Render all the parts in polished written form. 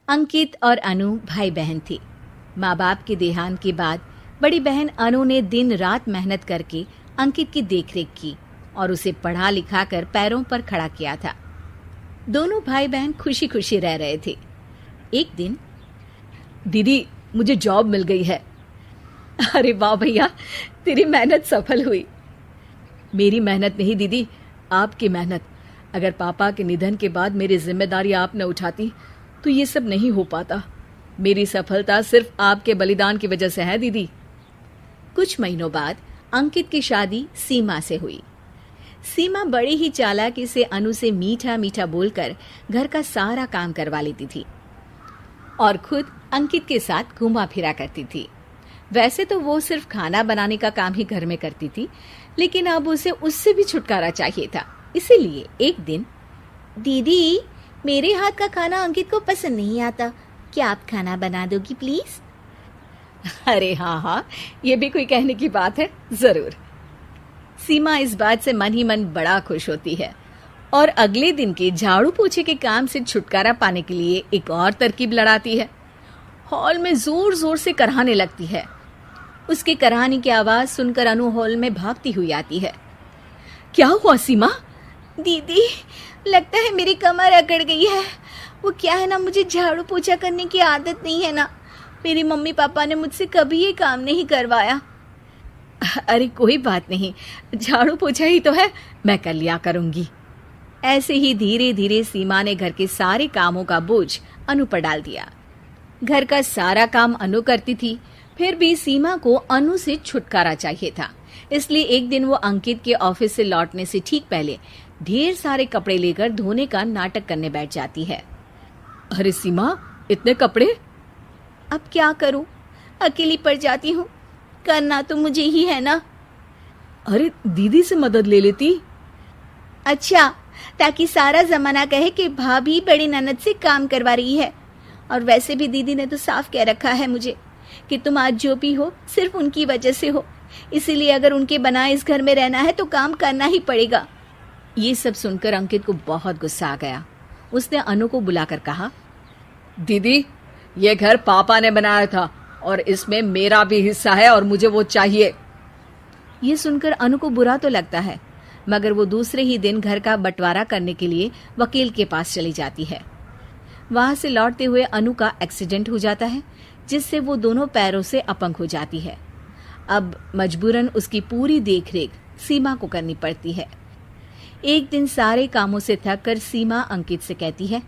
अंकित और अनु भाई बहन थे। माँ बाप के देहांत के बाद बड़ी बहन अनु ने दिन रात मेहनत करके अंकित की देखरेख की और उसे पढ़ा लिखा कर पैरों पर खड़ा किया था। दोनों भाई बहन खुशी खुशी रह रहे थे। एक दिन, दीदी मुझे जॉब मिल गई है। अरे वाह भैया, तेरी मेहनत सफल हुई। मेरी मेहनत नहीं दीदी, आपकी मेहनत। अगर पापा के निधन के बाद मेरी जिम्मेदारी आप न उठाती तो ये सब नहीं हो पाता। मेरी सफलता सिर्फ आपके बलिदान की वजह से है दीदी। कुछ महीनों बाद अंकित की शादी सीमा से हुई। सीमा बड़ी ही चालाकी से अनु से मीठा मीठा बोलकर घर का सारा काम करवा लेती थी और खुद अंकित के साथ घुमा फिरा करती थी। वैसे तो वो सिर्फ खाना बनाने का काम ही घर में करती थी, लेकिन अब उसे उससे भी छुटकारा चाहिए था। इसीलिए एक दिन, दीदी मेरे हाथ का खाना अंकित को पसंद नहीं आता, क्या आप खाना बना दोगी प्लीज? अरे हाँ, ये भी कोई कहने की बात है, जरूर। सीमा इस बात से मन ही मन बड़ा खुश होती है और अगले दिन के झाड़ू पोछे के काम से छुटकारा पाने के लिए एक और तरकीब लड़ाती है। हॉल में जोर जोर से कराहने लगती है। उसके कराहने की आवाज सुनकर अनु हॉल में भागती हुई आती है। क्या हुआ सीमा? दीदी लगता है मेरी कमर अकड़ गई है। वो क्या है ना, मुझे झाड़ू पोछा करने की आदत नहीं है ना। मेरी मम्मी पापा ने मुझसे कभी ये काम नहीं करवाया। अरे कोई बात नहीं, झाड़ू पोछा ही तो है, मैं कर लिया करूंगी। ऐसे ही धीरे धीरे सीमा ने घर के सारे कामों का बोझ अनु पर डाल दिया। घर का सारा काम अनु करती थी, फिर भी सीमा को अनु से छुटकारा चाहिए था। इसलिए एक दिन वो अंकित के ऑफिस से लौटने से ठीक पहले ढेर सारे कपड़े लेकर धोने का नाटक करने बैठ जाती है। अरे सीमा, इतने कपड़े? अब क्या करूं, अकेली पड़ जाती हूँ। करना तो मुझे ही है ना। अरे दीदी से मदद ले लेती। अच्छा, ताकि सारा जमाना कहे कि भाभी बड़ी ननद से काम करवा रही है। और वैसे भी दीदी ने तो साफ कह रखा है मुझे कि तुम आज जो भी हो सिर्फ उनकी वजह से हो, इसीलिए अगर उनके बनाए इस घर में रहना है तो काम करना ही पड़ेगा। ये सब सुनकर अंकित को बहुत गुस्सा आ गया। उसने अनु को बुलाकर कहा, दीदी ये घर पापा ने बनाया था और इसमें मेरा भी हिस्सा है और मुझे वो चाहिए। ये सुनकर अनु को बुरा तो लगता है, मगर वो दूसरे ही दिन घर का बंटवारा करने के लिए वकील के पास चली जाती है। वहां से लौटते हुए अनु का एक्सीडेंट हो जाता है, जिससे वो दोनों पैरों से अपंग हो जाती है। अब मजबूरन उसकी पूरी देखरेख सीमा को करनी पड़ती है। एक दिन सारे कामों से थक कर सीमा अंकित से कहती है,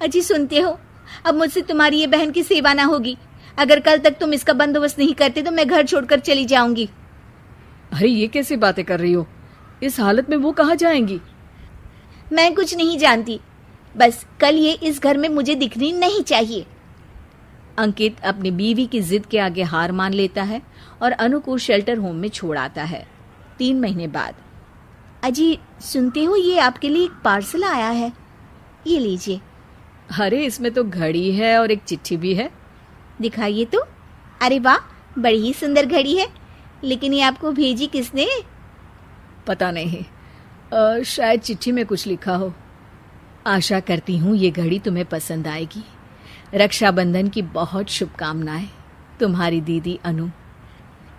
अजी सुनते हो, अब मुझसे तुम्हारी ये बहन की सेवा ना होगी। अगर कल तक तुम इसका बंदोबस्त नहीं करते तो मैं घर छोड़कर चली जाऊंगी। अरे ये कैसी बातें कर रही हो? इस हालत में वो कहाँ जाएंगी? मैं कुछ नहीं जानती, बस कल ये इस घर में मुझे दिखनी नहीं चाहिए। अंकित अपनी बीवी की जिद के आगे हार मान लेता है और अनु को शेल्टर होम में छोड़ आता है। 3 महीने बाद, अजी सुनते हो, ये आपके लिए एक पार्सल आया है, ये लीजिए। अरे इसमें तो घड़ी है और एक चिट्ठी भी है। दिखाइए तो। अरे वाह, बड़ी ही सुंदर घड़ी है, लेकिन ये आपको भेजी किसने? पता नहीं, शायद चिट्ठी में कुछ लिखा हो। आशा करती हूँ ये घड़ी तुम्हें पसंद आएगी। रक्षाबंधन की बहुत शुभकामनाएं, तुम्हारी दीदी अनु।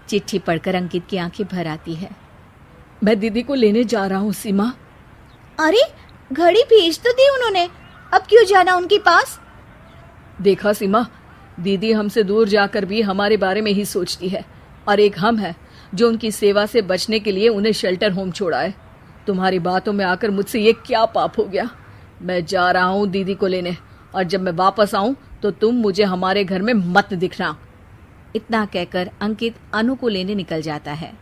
चिट्ठी पढ़कर अंकित की आंखें भर आती है। मैं दीदी को लेने जा रहा हूँ सीमा। अरे घड़ी भेज तो दी उन्होंने, अब क्यों जाना उनके पास? देखा सीमा, दीदी हमसे दूर जाकर भी हमारे बारे में ही सोचती है, और एक हम है जो उनकी सेवा से बचने के लिए उन्हें शेल्टर होम छोड़ा है। तुम्हारी बातों में आकर मुझसे ये क्या पाप हो गया? मैं जा रहा हूँ दीदी को लेने, और जब मैं वापस आऊं तो तुम मुझे हमारे घर में मत दिखना। इतना कहकर अंकित अनु को लेने निकल जाता है।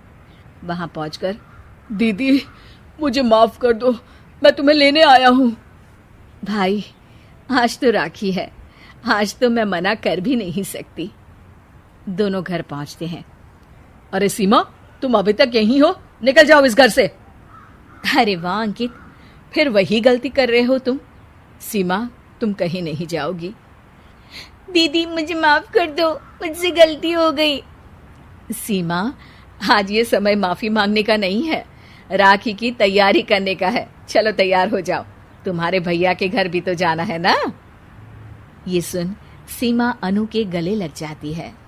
वहां पहुंचकर, दीदी मुझे माफ कर दो, मैं तुम्हें लेने आया हूँ। भाई आज तो राखी है, आज तो मैं मना कर भी नहीं सकती। दोनों घर पहुंचते हैं। अरे सीमा, तुम अभी तक यहीं हो? निकल जाओ इस घर से। अरे वाह अंकित, फिर वही गलती कर रहे हो तुम। सीमा, तुम कहीं नहीं जाओगी। दीदी मुझे माफ कर दो, मुझसे गलती हो गई। सीमा, आज ये समय माफी मांगने का नहीं है, राखी की तैयारी करने का है। चलो तैयार हो जाओ, तुम्हारे भैया के घर भी तो जाना है ना। ये सुन सीमा अनु के गले लग जाती है।